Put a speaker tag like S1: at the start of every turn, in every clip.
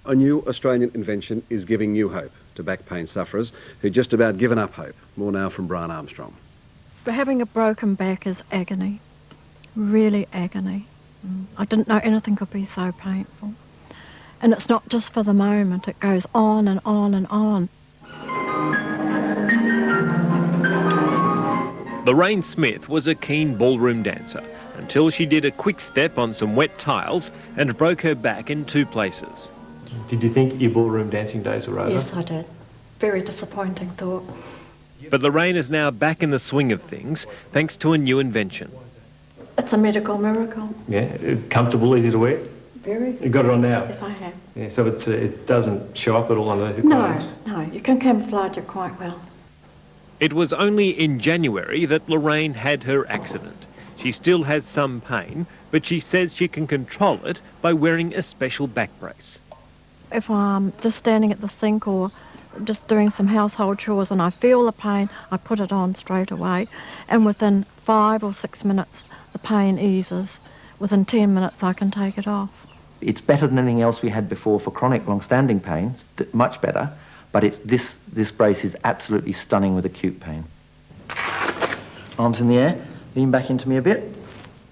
S1: A new Australian invention is giving new hope to back pain sufferers who'd just about given up hope. More now from Brian Armstrong.
S2: But having a broken back is agony, really agony. I didn't know anything could be so painful. And it's not just for the moment, it goes on and on and on.
S3: Lorraine Smith was a keen ballroom dancer until she did a quick step on some wet tiles and broke her back in 2 places.
S4: Did you think your ballroom dancing days were over?
S2: Yes, I did. Very disappointing thought.
S3: But Lorraine is now back in the swing of things thanks to a new invention.
S2: It's a medical miracle.
S4: Yeah, comfortable, easy to wear?
S2: Very.
S4: You've got it on now?
S2: Yes, I have.
S4: Yeah, so it doesn't show up at all under the clothes?
S2: No, you can camouflage it quite well.
S3: It was only in January that Lorraine had her accident. She still has some pain, but she says she can control it by wearing a special back brace.
S2: If I'm just standing at the sink or just doing some household chores and I feel the pain, I put it on straight away. And within 5 or 6 minutes, the pain eases. Within 10 minutes, I can take it off.
S5: It's better than anything else we had before for chronic long-standing pain, much better, but this brace is absolutely stunning with acute pain. Arms in the air, lean back into me a bit.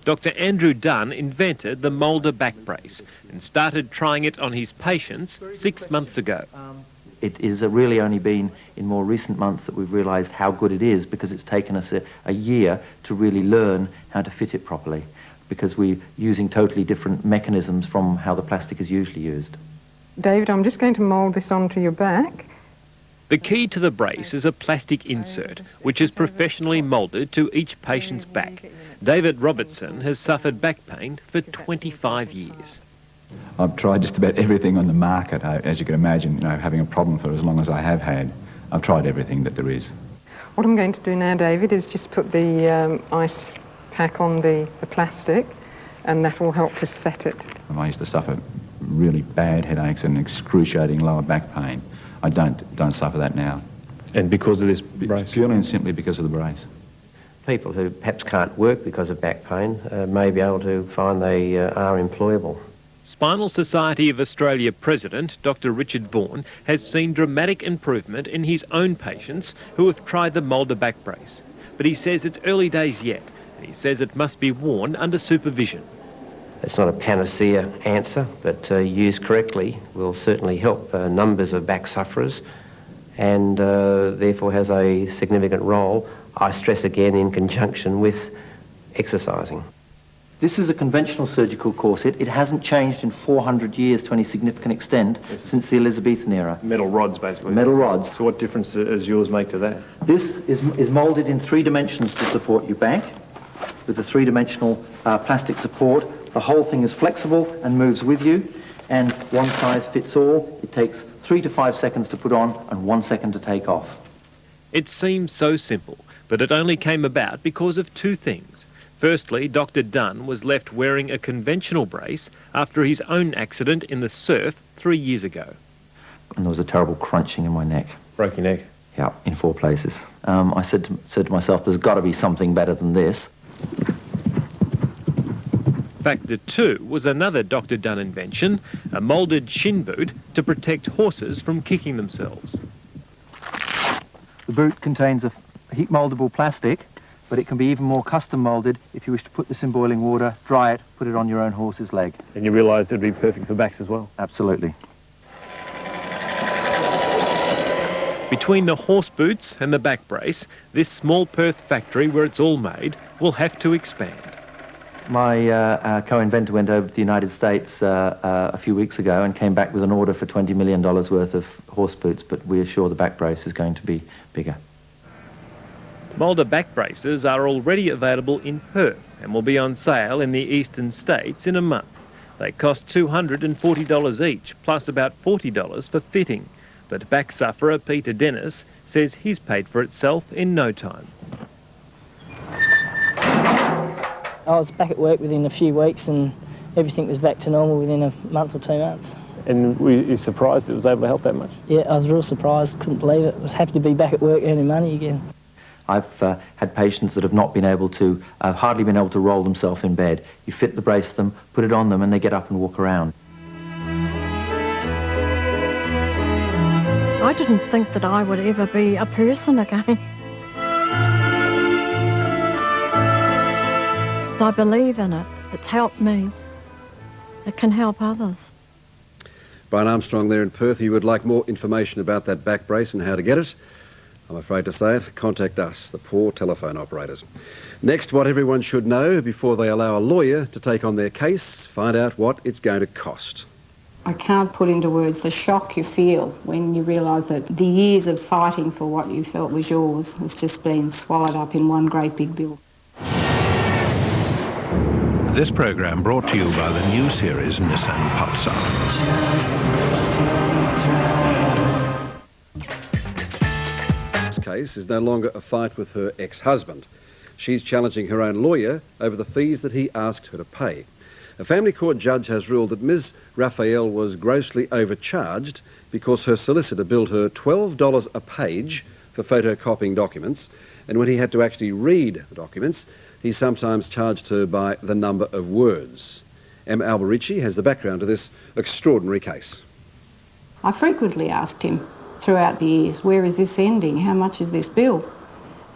S3: Dr. Andrew Dunn invented the Moulder back brace and started trying it on his patients 6 months ago.
S5: It is really only been in more recent months that we've realised how good it is, because it's taken us a year to really learn how to fit it properly, because we're using totally different mechanisms from how the plastic is usually used.
S6: David, I'm just going to mould this onto your back.
S3: The key to the brace is a plastic insert, which is professionally moulded to each patient's back. David Robertson has suffered back pain for 25 years.
S7: I've tried just about everything on the market, as you can imagine, having a problem for as long as I have had. I've tried everything that there is.
S6: What I'm going to do now, David, is just put the ice pack on the plastic, and that will help to set it.
S7: I used to suffer really bad headaches and excruciating lower back pain. I don't suffer that now.
S4: And because of this brace?
S7: Purely and simply because of the brace.
S8: People who perhaps can't work because of back pain may be able to find they are employable.
S3: Spinal Society of Australia President Dr. Richard Vaughan has seen dramatic improvement in his own patients who have tried the Moulder back brace. But he says it's early days yet, and he says it must be worn under supervision.
S8: It's not a panacea answer, but used correctly will certainly help numbers of back sufferers, and therefore has a significant role, I stress again, in conjunction with exercising.
S5: This is a conventional surgical corset. It hasn't changed in 400 years to any significant extent since the Elizabethan era.
S4: Metal rods, basically.
S5: Metal rods.
S4: So what difference does yours make to that?
S5: This is moulded in 3 dimensions to support your back, with a 3-dimensional plastic support. The whole thing is flexible and moves with you, and one size fits all. It takes 3 to 5 seconds to put on and 1 second to take off.
S3: It seems so simple, but it only came about because of 2 things. Firstly, Dr. Dunn was left wearing a conventional brace after his own accident in the surf 3 years ago.
S5: And there was a terrible crunching in my neck.
S4: Broke your neck?
S5: Yeah, in 4 places. I said to myself, there's got to be something better than this.
S3: Factor 2 was another Dr. Dunn invention, a moulded shin boot to protect horses from kicking themselves.
S5: The boot contains a heat mouldable plastic, but it can be even more custom moulded if you wish to put this in boiling water, dry it, put it on your own horse's leg.
S4: And you realised it'd be perfect for backs as well?
S5: Absolutely.
S3: Between the horse boots and the back brace, this small Perth factory where it's all made will have to expand.
S5: My co-inventor went over to the United States a few weeks ago and came back with an order for $20 million worth of horse boots, but we are sure the back brace is going to be bigger.
S3: Moulder back braces are already available in Perth and will be on sale in the eastern states in a month. They cost $240 each, plus about $40 for fitting. But back sufferer Peter Dennis says he's paid for itself in no time.
S9: I was back at work within a few weeks and everything was back to normal within a month or 2 months.
S4: And were you surprised it was able to help that much?
S9: Yeah, I was real surprised, couldn't believe it. I was happy to be back at work earning money again.
S5: I've had patients that have not been able to, hardly been able to roll themselves in bed. You fit the brace to them, put it on them, and they get up and walk around.
S2: didn't think that I would ever be a person again. I believe in it. It's helped me. It can help others.
S1: Brian Armstrong there in Perth. You would like more information about that back brace and how to get it? I'm afraid to say it, contact us, the poor telephone operators. Next, what everyone should know before they allow a lawyer to take on their case, find out what it's going to cost.
S10: I can't put into words the shock you feel when you realise that the years of fighting for what you felt was yours has just been swallowed up in one great big bill.
S11: This programme brought to you by the new series Nissan Pulsar.
S1: This case is no longer a fight with her ex-husband. She's challenging her own lawyer over the fees that he asked her to pay. A family court judge has ruled that Ms. Raphael was grossly overcharged because her solicitor billed her $12 a page for photocopying documents, and when he had to actually read the documents, he sometimes charged her by the number of words. Emma Alberici has the background to this extraordinary case.
S10: I frequently asked him throughout the years, where is this ending? How much is this bill?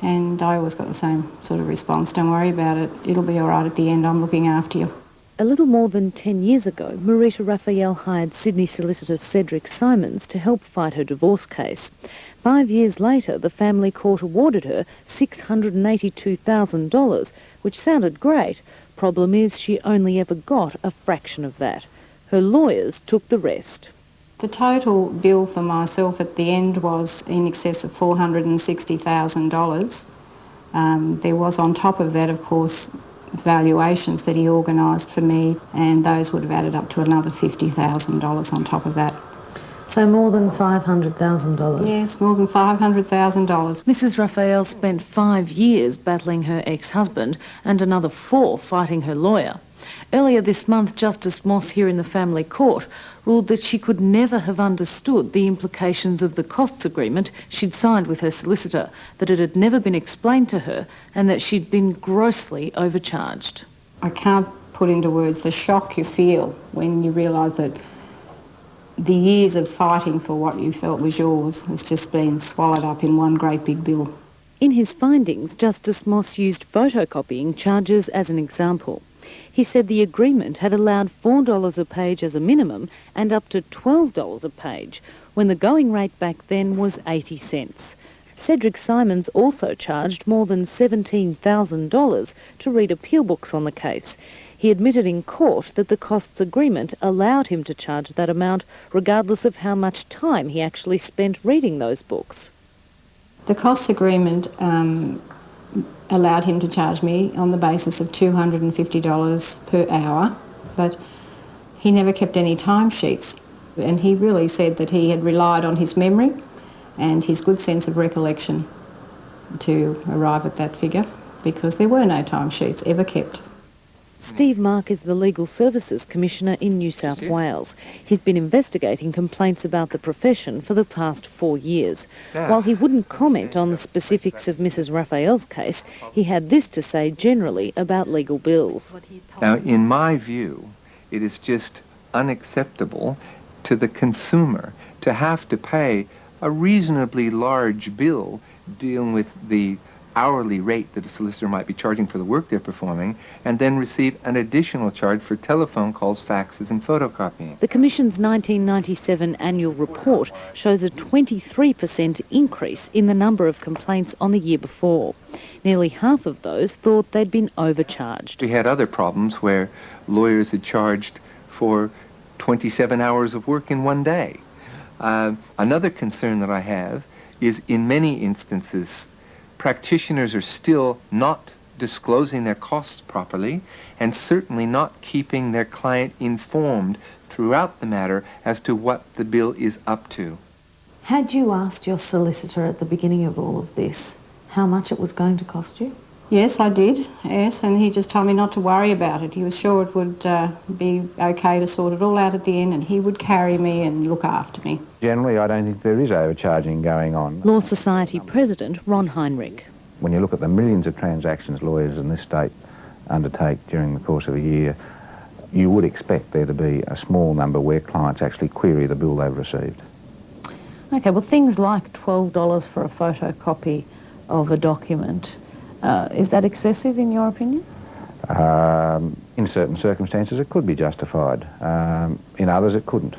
S10: And I always got the same sort of response, don't worry about it, it'll be all right at the end, I'm looking after you.
S12: A little more than 10 years ago, Marita Raphael hired Sydney solicitor Cedric Simons to help fight her divorce case. 5 years later, the family court awarded her $682,000, which sounded great. Problem is, she only ever got a fraction of that. Her lawyers took the rest.
S10: The total bill for myself at the end was in excess of $460,000. There was on top of that, of course, valuations that he organised for me, and those would have added up to another $50,000 on top of that.
S12: So more than $500,000?
S10: Yes, more than $500,000.
S12: Mrs. Raphael spent 5 years battling her ex-husband and another 4 fighting her lawyer. Earlier this month, Justice Moss here in the family court ruled that she could never have understood the implications of the costs agreement she'd signed with her solicitor, that it had never been explained to her, and that she'd been grossly overcharged.
S10: I can't put into words the shock you feel when you realise that the years of fighting for what you felt was yours has just been swallowed up in one great big bill.
S12: In his findings, Justice Moss used photocopying charges as an example. He said the agreement had allowed $4 a page as a minimum and up to $12 a page, when the going rate back then was 80 cents. Cedric Simons also charged more than $17,000 to read appeal books on the case. He admitted in court that the costs agreement allowed him to charge that amount regardless of how much time he actually spent reading those books.
S10: The costs agreement allowed him to charge me on the basis of $250 per hour, but he never kept any timesheets, and he really said that he had relied on his memory and his good sense of recollection to arrive at that figure, because there were no timesheets ever kept.
S12: Steve Mark is the Legal Services Commissioner in New South Wales. He's been investigating complaints about the profession for the past 4 years. While he wouldn't comment on the specifics of Mrs. Raphael's case, he had this to say generally about legal bills.
S13: Now, in my view, it is just unacceptable to the consumer to have to pay a reasonably large bill dealing with the hourly rate that a solicitor might be charging for the work they're performing, and then receive an additional charge for telephone calls, faxes, and photocopying.
S12: The Commission's 1997 annual report shows a 23% increase in the number of complaints on the year before. Nearly half of those thought they'd been overcharged.
S13: We had other problems where lawyers had charged for 27 hours of work in one day. Another concern that I have is, in many instances, practitioners are still not disclosing their costs properly, and certainly not keeping their client informed throughout the matter as to what the bill is up to.
S12: Had you asked your solicitor at the beginning of all of this how much it was going to cost you?
S10: Yes, I did, yes, and he just told me not to worry about it. He was sure it would be okay to sort it all out at the end, and he would carry me and look after me.
S14: Generally, I don't think there is overcharging going on.
S12: Law Society President Ron Heinrich.
S14: When you look at the millions of transactions lawyers in this state undertake during the course of a year, you would expect there to be a small number where clients actually query the bill they've received.
S12: Okay, well, things like $12 for a photocopy of a document, is that excessive in your opinion?
S14: In certain circumstances it could be justified. In others it couldn't.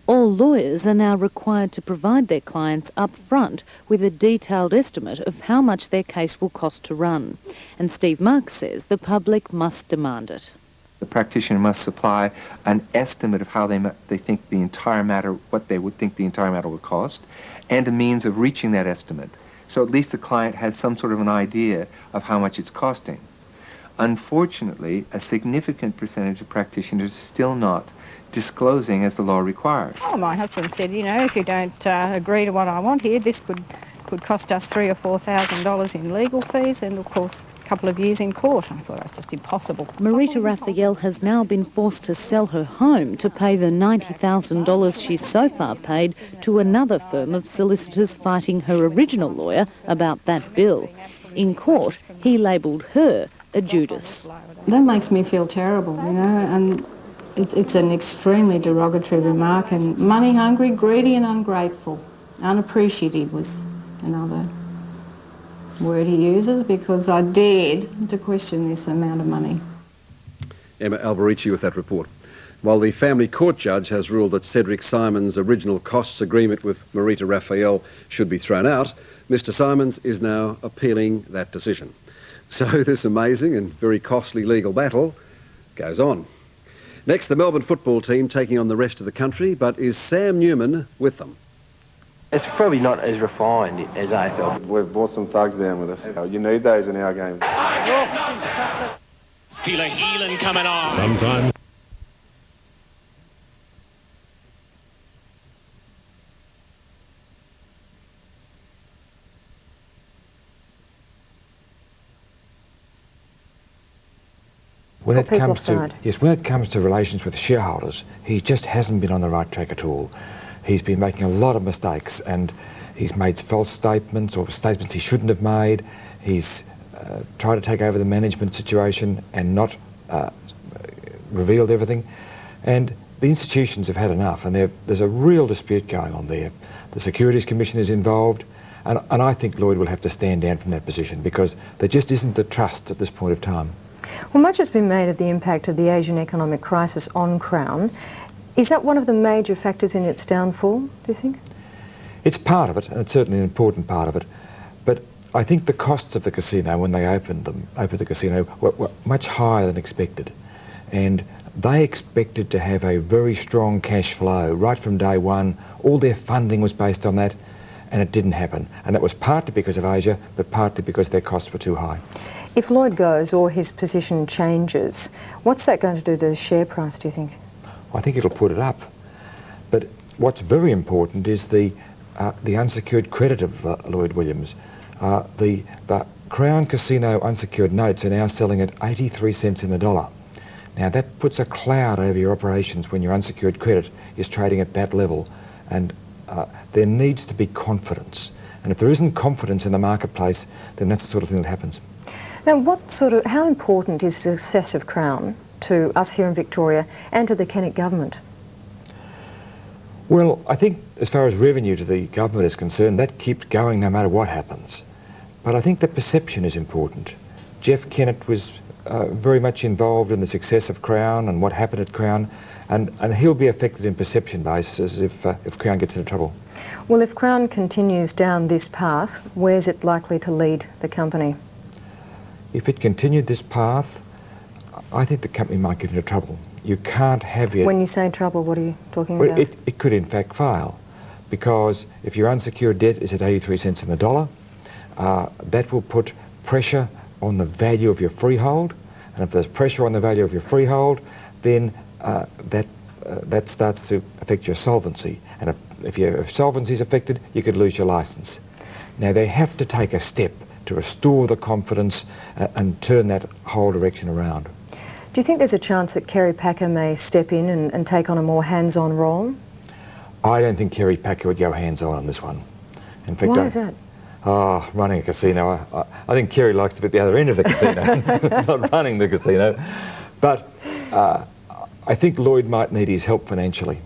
S12: All lawyers are now required to provide their clients up front with a detailed estimate of how much their case will cost to run. And Steve Marks says the public must demand it.
S13: The practitioner must supply an estimate of how they think the entire matter, what they would think the entire matter would cost, and a means of reaching that estimate. So at least the client has some sort of an idea of how much it's costing. Unfortunately, a significant percentage of practitioners are still not disclosing as the law requires.
S10: Oh, my husband said, you know, if you don't agree to what I want here, this could cost us $3,000 or $4,000 in legal fees and, of course, a couple of years in court. I thought that's just impossible.
S12: Marita Raphael has now been forced to sell her home to pay the $90,000 she's so far paid to another firm of solicitors fighting her original lawyer about that bill. In court, he labelled her a Judas.
S10: That makes me feel terrible, you know, and it's an extremely derogatory remark, and money-hungry, greedy and ungrateful. Unappreciative was another word he uses, because I dared to question this amount of money.
S1: Emma Alberici with that report. While the family court judge has ruled that Cedric Simon's original costs agreement with Marita Raphael should be thrown out, Mr Simons is now appealing that decision. So this amazing and very costly legal battle goes on. Next, the Melbourne football team taking on the rest of the country, but is Sam Newman with them?
S15: It's probably not as refined as AFL.
S16: We've brought some thugs down with us. You need those in our game.
S17: Feel a healing coming on.
S11: Sometimes.
S18: When it comes to relations with shareholders, he just hasn't been on the right track at all. He's been making a lot of mistakes, and he's made false statements or statements he shouldn't have made. He's tried to take over the management situation and not revealed everything. And the institutions have had enough, and there's a real dispute going on there. The Securities Commission is involved, and I think Lloyd will have to stand down from that position, because there just isn't the trust at this point of time.
S19: Well, much has been made of the impact of the Asian economic crisis on Crown. Is that one of the major factors in its downfall, do you think?
S18: It's part of it, and it's certainly an important part of it. But I think the costs of the casino, when they opened the casino, were much higher than expected. And they expected to have a very strong cash flow right from day one. All their funding was based on that, and it didn't happen. And that was partly because of Asia, but partly because their costs were too high.
S19: If Lloyd goes or his position changes, what's that going to do to the share price, do you think?
S18: I think it'll put it up. But what's very important is the unsecured credit of Lloyd Williams. The Crown Casino unsecured notes are now selling at 83 cents in the dollar. Now that puts a cloud over your operations when your unsecured credit is trading at that level, and there needs to be confidence. And if there isn't confidence in the marketplace, then that's the sort of thing that happens.
S19: Now, how important is the success of Crown to us here in Victoria and to the Kennett government?
S18: Well, I think as far as revenue to the government is concerned, that keeps going no matter what happens. But I think the perception is important. Jeff Kennett was very much involved in the success of Crown and what happened at Crown, and he'll be affected in perception basis if Crown gets into trouble.
S19: Well, if Crown continues down this path, where's it likely to lead the company?
S18: If it continued this path, I think the company might get into trouble. You can't have it...
S19: When you say trouble, what are you talking about?
S18: It could in fact fail, because if your unsecured debt is at 83 cents in the dollar, that will put pressure on the value of your freehold, and if there's pressure on the value of your freehold, then that starts to affect your solvency, and if your solvency is affected, you could lose your licence. Now they have to take a step to restore the confidence and turn that whole direction around.
S19: Do you think there's a chance that Kerry Packer may step in and take on a more hands-on role?
S18: I don't think Kerry Packer would go hands-on this one. In fact,
S19: why is that?
S18: Running a casino. I think Kerry likes to be at the other end of the casino, not running the casino. But I think Lloyd might need his help financially,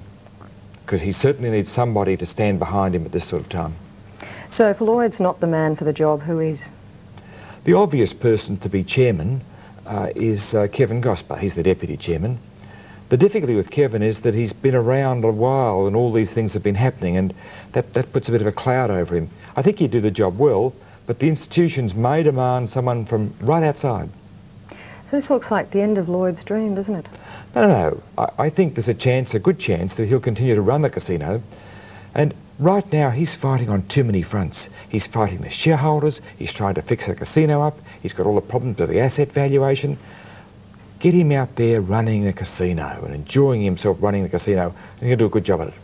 S18: because he certainly needs somebody to stand behind him at this sort of time.
S19: So if Lloyd's not the man for the job, who is?
S18: The obvious person to be chairman is Kevin Gosper. He's the deputy chairman. The difficulty with Kevin is that he's been around a while and all these things have been happening, and that puts a bit of a cloud over him. I think he'd do the job well, but the institutions may demand someone from right outside.
S19: So this looks like the end of Lloyd's dream, doesn't it?
S18: No. I think there's a good chance that he'll continue to run the casino. And right now he's fighting on too many fronts. He's fighting the shareholders, he's trying to fix the casino up, he's got all the problems with the asset valuation. Get him out there running the casino and enjoying himself running the casino, and he'll do a good job at it.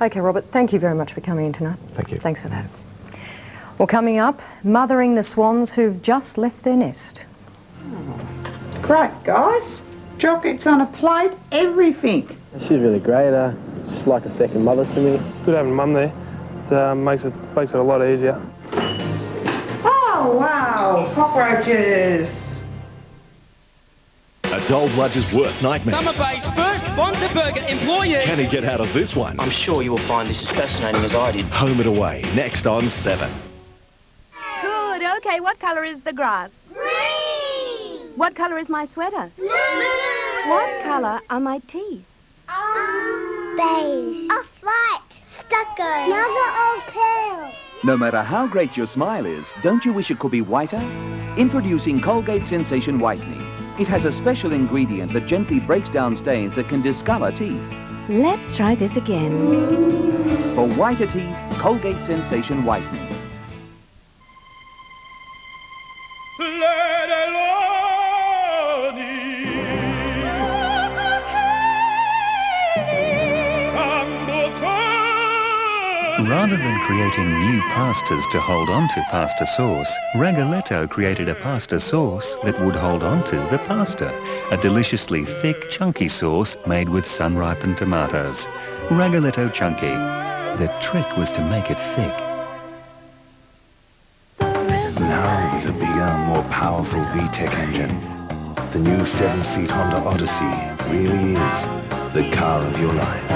S19: OK, Robert, thank you very much for coming in tonight.
S18: Thank you.
S19: Thanks for that. Well, coming up, mothering the swans who've just left their nest.
S20: Great, guys. Chocolates on a plate, everything.
S15: She's really great. She's like a second mother to me.
S4: Good having Mum there. It makes it a lot easier.
S20: Oh, wow. Cockroaches.
S21: A dull bludger's worst nightmare.
S17: Summer Bay's first Bonta Burger employee.
S21: Can he get out of this one?
S15: I'm sure you will find this as fascinating as I did.
S21: Home and Away, next on 7.
S22: Good, okay, what colour is the grass?
S23: Green!
S22: What colour is my sweater?
S23: Blue!
S22: What colour are my teeth?
S23: Beige. Off-white. Stucco. Another old pale.
S24: No matter how great your smile is, don't you wish it could be whiter? Introducing Colgate Sensation Whitening. It has a special ingredient that gently breaks down stains that can discolour teeth.
S22: Let's try this again.
S24: For whiter teeth, Colgate Sensation Whitening.
S25: Rather than creating new pastas to hold on to pasta sauce, Raggoletto created a pasta sauce that would hold on to the pasta. A deliciously thick, chunky sauce made with sun-ripened tomatoes. Raggoletto Chunky. The trick was to make it thick.
S26: Now with a bigger, more powerful VTEC engine, the new 7-seat Honda Odyssey really is the car of your life.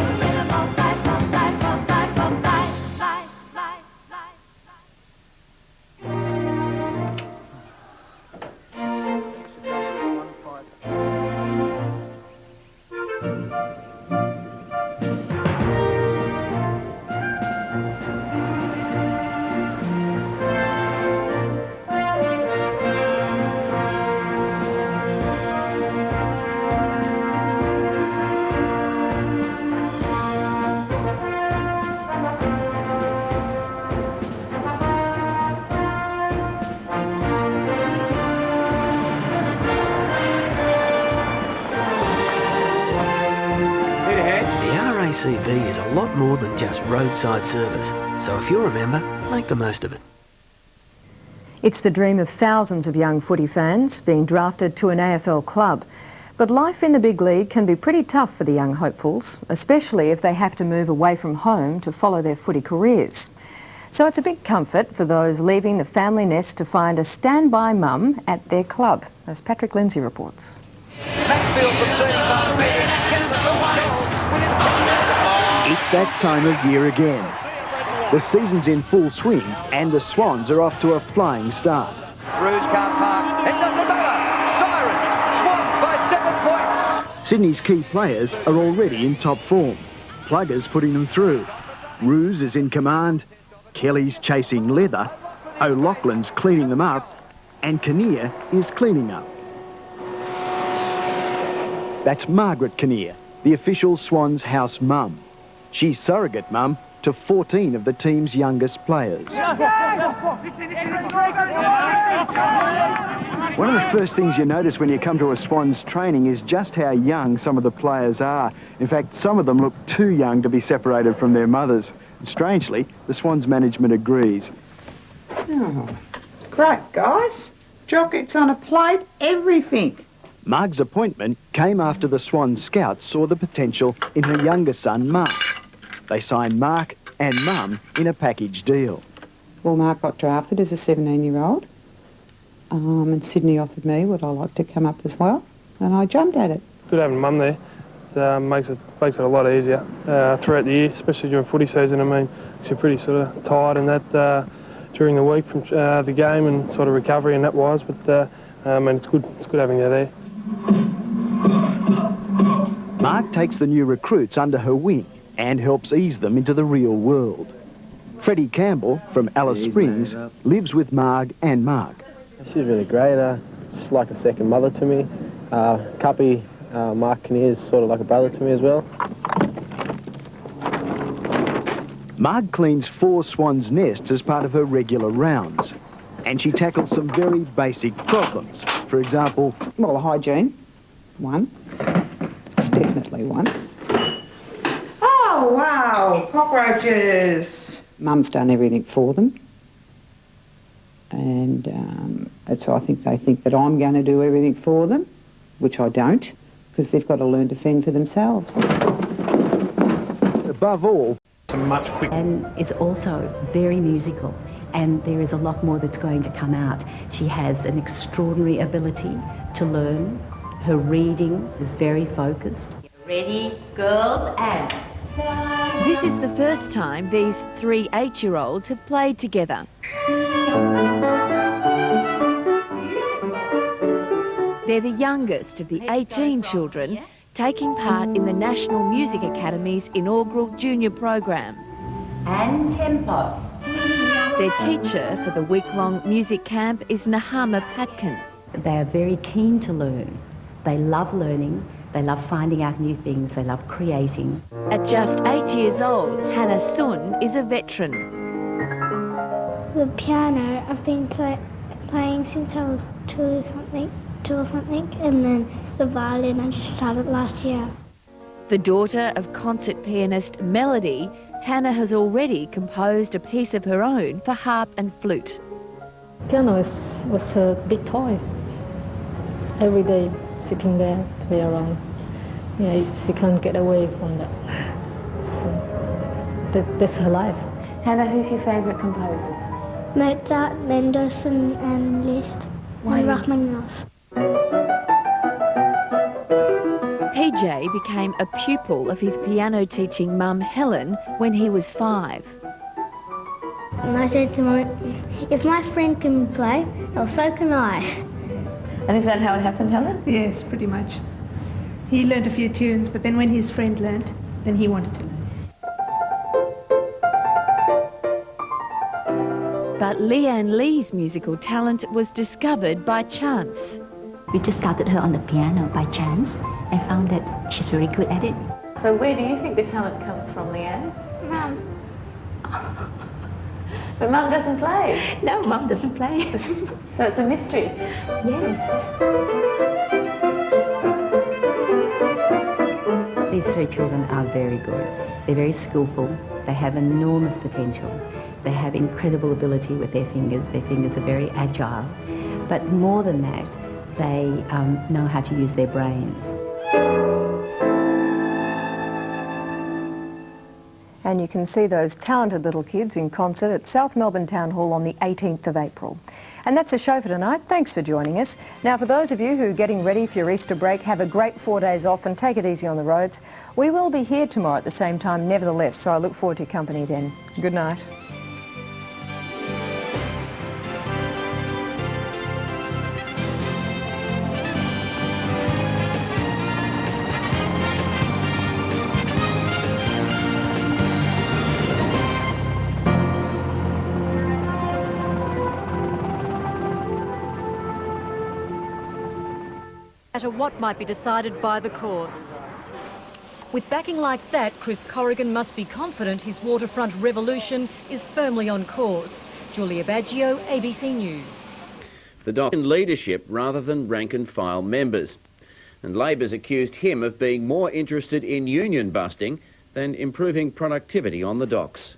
S27: RACV is a lot more than just roadside service, so if you're a member, make the most of it.
S19: It's the dream of thousands of young footy fans being drafted to an AFL club. But life in the big league can be pretty tough for the young hopefuls, especially if they have to move away from home to follow their footy careers. So it's a big comfort for those leaving the family nest to find a standby mum at their club, as Patrick Lindsay reports.
S28: It's that time of year again. The season's in full swing and the Swans are off to a flying start.
S29: Roos can't park. It doesn't matter. Siren. Swans by 7 points.
S28: Sydney's key players are already in top form. Plugger's putting them through. Roos is in command. Kelly's chasing Leather. O'Loughlin's cleaning them up. And Kinnear is cleaning up. That's Margaret Kinnear, the official Swans house mum. She's surrogate mum to 14 of the team's youngest players. One of the first things you notice when you come to a Swans training is just how young some of the players are. In fact, some of them look too young to be separated from their mothers. And strangely, the Swans management agrees.
S20: Oh, great, guys. Chocolates on a plate, everything.
S28: Marg's appointment came after the Swans scouts saw the potential in her younger son, Mark. They signed Mark and Mum in a package deal.
S6: Well, Mark got drafted as a 17-year-old, and Sydney offered me would I like to come up as well, and I jumped at it.
S4: Good having Mum there.
S2: makes it a lot easier throughout the year, especially during footy season. I mean, you're pretty sort of tired and that during the week from the game and sort of recovery and that wise, but I mean, it's good having her there.
S28: Mark takes the new recruits under her wing and helps ease them into the real world. Freddie Campbell from Alice Springs lives with Marg and Mark.
S3: She's really great, just like a second mother to me. Cuppy, Mark Kinnear is sort of like a brother to me as well.
S28: Marg cleans 4 swans' nests as part of her regular rounds, and she tackles some very basic problems. For example...
S20: Well, hygiene, one. It's definitely one. Oh, wow, cockroaches. Mum's done everything for them. And so I think they think that I'm going to do everything for them, which I don't, because they've got to learn to fend for themselves.
S28: Above all,
S5: much quicker. And is also very musical, and there is a lot more that's going to come out. She has an extraordinary ability to learn. Her reading is very focused.
S22: Ready, girls, and... This is the first time these 3 8-year-olds have played together. They're the youngest of the 18 children taking part in the National Music Academy's inaugural junior program. And tempo. Their teacher for the week-long music camp is Nahama Patkin.
S5: They are very keen to learn. They love learning. They love finding out new things. They love creating.
S22: At just 8 years old, Hannah Sun is a veteran.
S23: The piano, I've been playing since I was 2 or something, and then the violin I just started last year.
S22: The daughter of concert pianist Melody, Hannah has already composed a piece of her own for harp and flute.
S7: Piano was a big toy. Every day sitting there, play around. Yeah, she can't get away from that. So that's her life.
S22: Hannah, who's your favourite composer?
S23: Mozart, Mendelssohn and Liszt.
S22: Why?
S23: And Rachmaninoff.
S22: PJ became a pupil of his piano teaching mum Helen when he was 5.
S23: And I said to Mum, if my friend can play, well, so can I.
S22: And is that how it happened, Helen?
S8: Yes, pretty much. He learnt a few tunes, but then when his friend learnt, then he wanted to learn.
S22: But Leanne Lee's musical talent was discovered by chance.
S5: We just started her on the piano by chance and found that she's very good at it.
S22: So where do you think the talent comes from, Leanne?
S23: Mum.
S22: But Mum doesn't play.
S5: No, Mum doesn't play.
S22: So it's a mystery.
S5: Yes. These 3 children are very good. They're very skillful. They have enormous potential. They have incredible ability with their fingers. Their fingers are very agile. But more than that, they know how to use their brains.
S19: And you can see those talented little kids in concert at South Melbourne Town Hall on the 18th of April. And that's the show for tonight. Thanks for joining us. Now, for those of you who are getting ready for your Easter break, have a great 4 days off and take it easy on the roads. We will be here tomorrow at the same time, nevertheless, so I look forward to your company then. Good night.
S9: Matter what might be decided by the courts. With backing like that, Chris Corrigan must be confident his waterfront revolution is firmly on course. Julia Baggio, ABC News.
S12: The doc in leadership rather than rank and file members. And Labor's accused him of being more interested in union busting than improving productivity on the docks.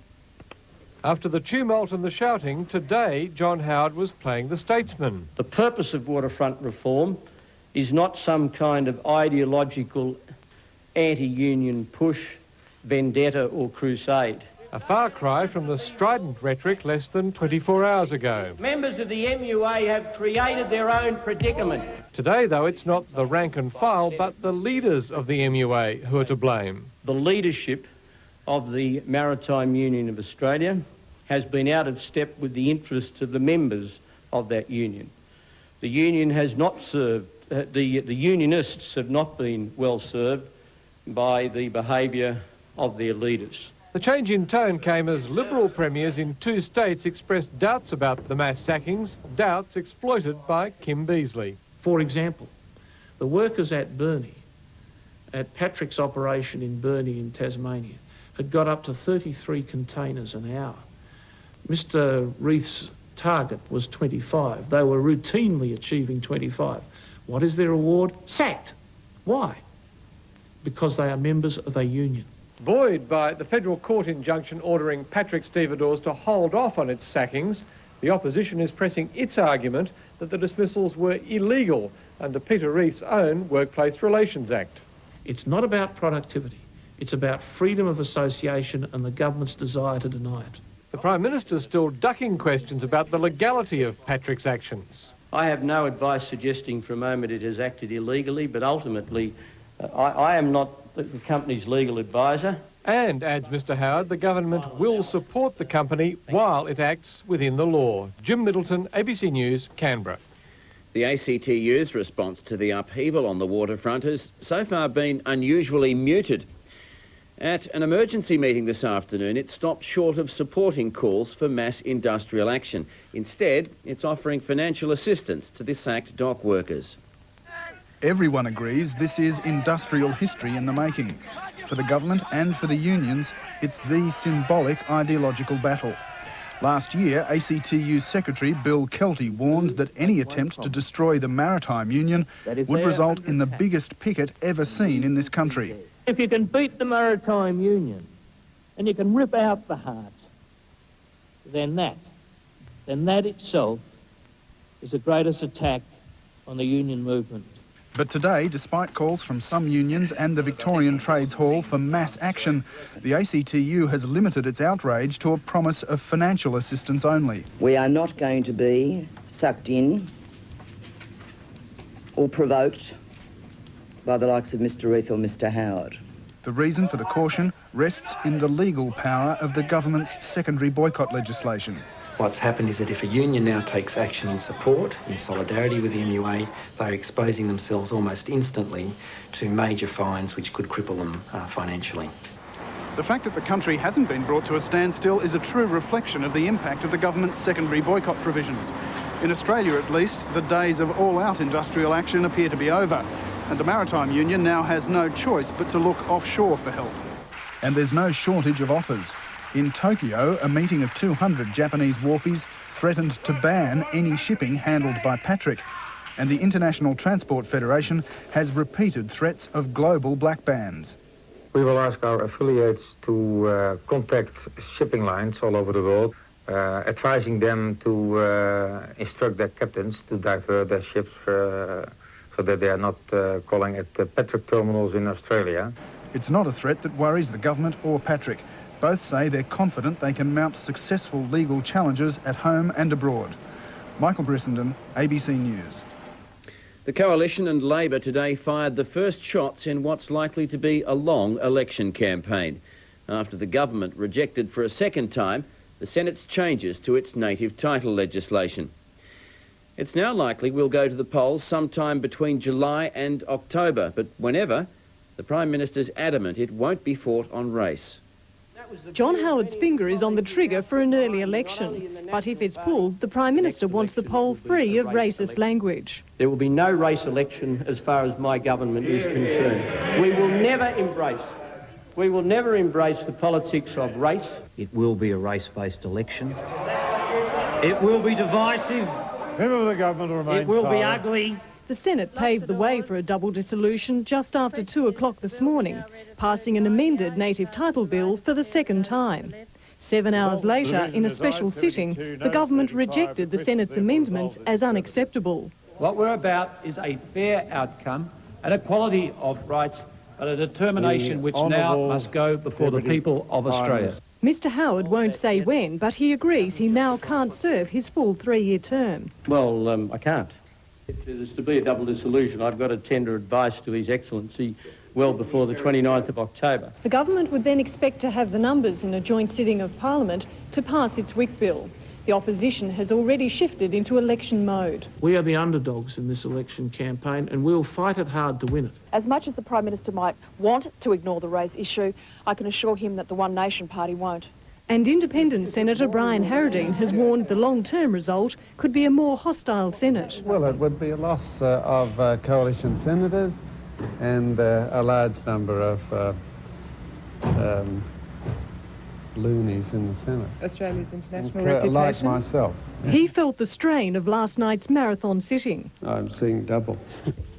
S13: After the tumult and the shouting, today John Howard was playing the statesman.
S14: The purpose of waterfront reform is not some kind of ideological anti-union push, vendetta or crusade.
S13: A far cry from the strident rhetoric less than 24 hours ago.
S14: Members of the MUA have created their own predicament.
S13: Today, though, it's not the rank and file, but the leaders of the MUA who are to blame.
S14: The leadership of the Maritime Union of Australia has been out of step with the interests of the members of that union. The union has not served, the unionists have not been well served by the behaviour of their leaders.
S13: The change in tone came as Liberal premiers in 2 states expressed doubts about the mass sackings, doubts exploited by Kim Beazley.
S1: For example, the workers at Burnie, at Patrick's operation in Burnie in Tasmania, had got up to 33 containers an hour. Mr. Reith's target was 25. They were routinely achieving 25. What is their reward? Sacked. Why? Because they are members of a union.
S13: Buoyed by the federal court injunction ordering Patrick Stevedores to hold off on its sackings, the opposition is pressing its argument that the dismissals were illegal under Peter Reith's own Workplace Relations Act.
S1: It's not about productivity. It's about freedom of association and the government's desire to deny it.
S13: The Prime Minister's still ducking questions about the legality of Patrick's actions.
S14: I have no advice suggesting for a moment it has acted illegally, but ultimately I am not the company's legal advisor.
S13: And, adds Mr Howard, the government will support the company while it acts within the law. Jim Middleton, ABC News, Canberra.
S12: The ACTU's response to the upheaval on the waterfront has so far been unusually muted. At an emergency meeting this afternoon, it stopped short of supporting calls for mass industrial action. Instead, it's offering financial assistance to the sacked dock workers.
S10: Everyone agrees this is industrial history in the making. For the government and for the unions, it's the symbolic ideological battle. Last year, ACTU Secretary Bill Kelty warned that any attempt to destroy the Maritime Union would result in the biggest picket ever seen in this country.
S11: If you can beat the Maritime Union and you can rip out the heart, then that itself is the greatest attack on the union movement.
S10: But today, despite calls from some unions and the Victorian Trades Hall for mass action, the ACTU has limited its outrage to a promise of financial assistance only.
S15: We are not going to be sucked in or provoked by the likes of Mr. Reith or Mr. Howard.
S10: The reason for the caution rests in the legal power of the government's secondary boycott legislation.
S27: What's happened is that if a union now takes action in support, in solidarity with the MUA, they're exposing themselves almost instantly to major fines which could cripple them financially.
S10: The fact that the country hasn't been brought to a standstill is a true reflection of the impact of the government's secondary boycott provisions. In Australia, at least, the days of all-out industrial action appear to be over, and the Maritime Union now has no choice but to look offshore for help. And there's no shortage of offers. In Tokyo, a meeting of 200 Japanese wharfies threatened to ban any shipping handled by Patrick, and the International Transport Federation has repeated threats of global black bans.
S16: We will ask our affiliates to contact shipping lines all over the world, advising them to instruct their captains to divert their ships so that they are not calling at the Patrick terminals in Australia.
S10: It's not a threat that worries the government or Patrick. Both say they're confident they can mount successful legal challenges at home and abroad. Michael Brissenden, ABC News.
S12: The Coalition and Labor today fired the first shots in what's likely to be a long election campaign. After the government rejected for a second time the Senate's changes to its native title legislation. It's now likely we'll go to the polls sometime between July and October, but whenever, the Prime Minister's adamant it won't be fought on race.
S17: John Howard's finger is on the trigger for an early election, but if it's pulled, the Prime Minister wants the poll free of racist language.
S14: There will be no race election as far as my government is concerned. We will never embrace the politics of race.
S18: It will be a race-based election. It will be divisive.
S13: The government remains
S17: it will be ugly. The Senate paved the way for a double dissolution just after 2 o'clock this morning, passing an amended native title bill for the second time. 7 hours later, in a special sitting, the government rejected the Senate's amendments as unacceptable.
S21: What we're about is a fair outcome, an equality of rights, but a determination which now must go before the people of Australia.
S17: Mr. Howard won't say when, but he agrees he now can't serve his full 3-year term.
S14: Well, I can't. If there's to be a double dissolution, I've got to tender advice to His Excellency well before the 29th of October.
S17: The government would then expect to have the numbers in a joint sitting of Parliament to pass its WIC bill. The opposition has already shifted into election mode.
S1: We are the underdogs in this election campaign and we'll fight it hard to win it.
S2: As much as the Prime Minister might want to ignore the race issue, I can assure him that the One Nation Party won't.
S17: And Independent Senator Brian Harradine has warned the long-term result could be a more hostile Senate.
S3: Well, it would be a loss of coalition senators and a large number of loonies in the Senate.
S8: Australia's international reputation.
S3: Like myself. Yeah.
S17: He felt the strain of last night's marathon sitting.
S3: I'm seeing double.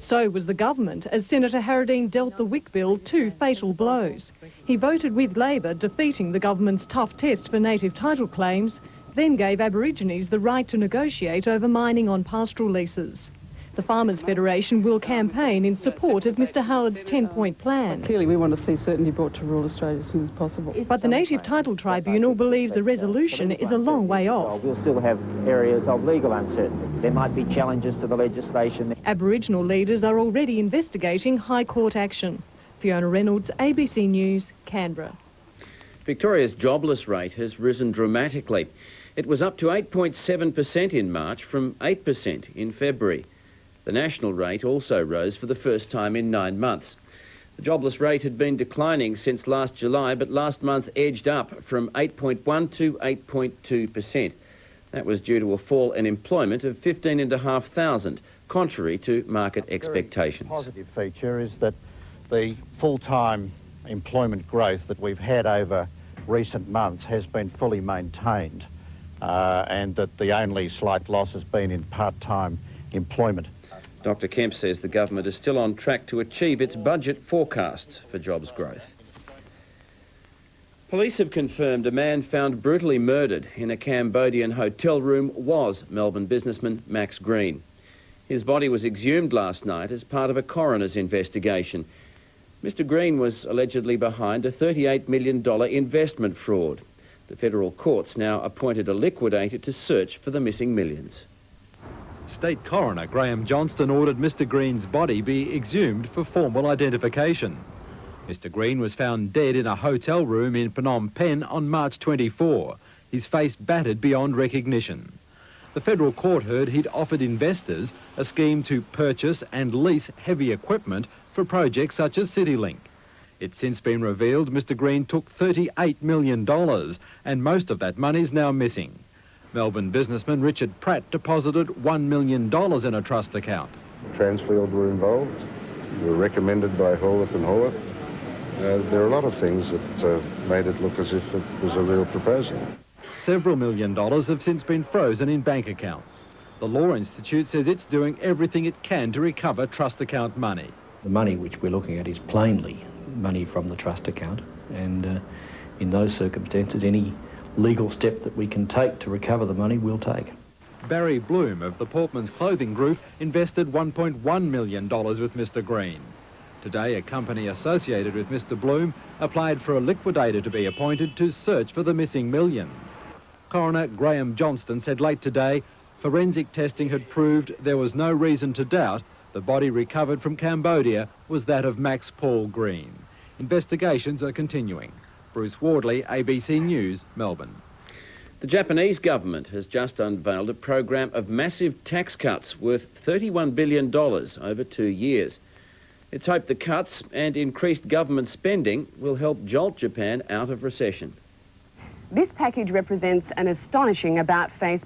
S17: So was the government, as Senator Harradine dealt the WIC bill 2 fatal blows. He voted with Labor, defeating the government's tough test for native title claims, then gave Aborigines the right to negotiate over mining on pastoral leases. The Farmers Federation will campaign in support of Mr Howard's 10-point plan.
S4: Clearly we want to see certainty brought to rural Australia as soon as possible.
S17: But the Native Title Tribunal believes the resolution is a long way off.
S6: We'll still have areas of legal uncertainty. There might be challenges to the legislation.
S17: Aboriginal leaders are already investigating High Court action. Fiona Reynolds, ABC News, Canberra.
S12: Victoria's jobless rate has risen dramatically. It was up to 8.7% in March from 8% in February. The national rate also rose for the first time in 9 months. The jobless rate had been declining since last July, but last month edged up from 8.1 to 8.2%. That was due to a fall in employment of 15,500, contrary to market expectations.
S20: The positive feature is that the full-time employment growth that we've had over recent months has been fully maintained, and that the only slight loss has been in part-time employment.
S12: Dr Kemp says the government is still on track to achieve its budget forecasts for jobs growth. Police have confirmed a man found brutally murdered in a Cambodian hotel room was Melbourne businessman Max Green. His body was exhumed last night as part of a coroner's investigation. Mr Green was allegedly behind a $38 million investment fraud. The federal courts now appointed a liquidator to search for the missing millions.
S24: State Coroner Graham Johnston ordered Mr Green's body be exhumed for formal identification. Mr Green was found dead in a hotel room in Phnom Penh on March 24, his face battered beyond recognition. The federal court heard he'd offered investors a scheme to purchase and lease heavy equipment for projects such as CityLink. It's since been revealed Mr Green took $38 million, and most of that money's now missing. Melbourne businessman Richard Pratt deposited $1 million in a trust account.
S25: Transfield were involved. We were recommended by Horwath and Horwath. There are a lot of things that made it look as if it was a real proposal.
S24: Several $1 million have since been frozen in bank accounts. The Law Institute says it's doing everything it can to recover trust account money.
S26: The money which we're looking at is plainly money from the trust account, and in those circumstances any legal step that we can take to recover the money, we'll take.
S24: Barry Bloom of the Portman's Clothing Group invested $1.1 million with Mr Green. Today, a company associated with Mr Bloom applied for a liquidator to be appointed to search for the missing millions. Coroner Graham Johnston said late today forensic testing had proved there was no reason to doubt the body recovered from Cambodia was that of Max Paul Green. Investigations are continuing. Bruce Wardley, ABC News, Melbourne.
S12: The Japanese government has just unveiled a program of massive tax cuts worth $31 billion over 2 years. It's hoped the cuts and increased government spending will help jolt Japan out of recession.
S29: This package represents an astonishing about-face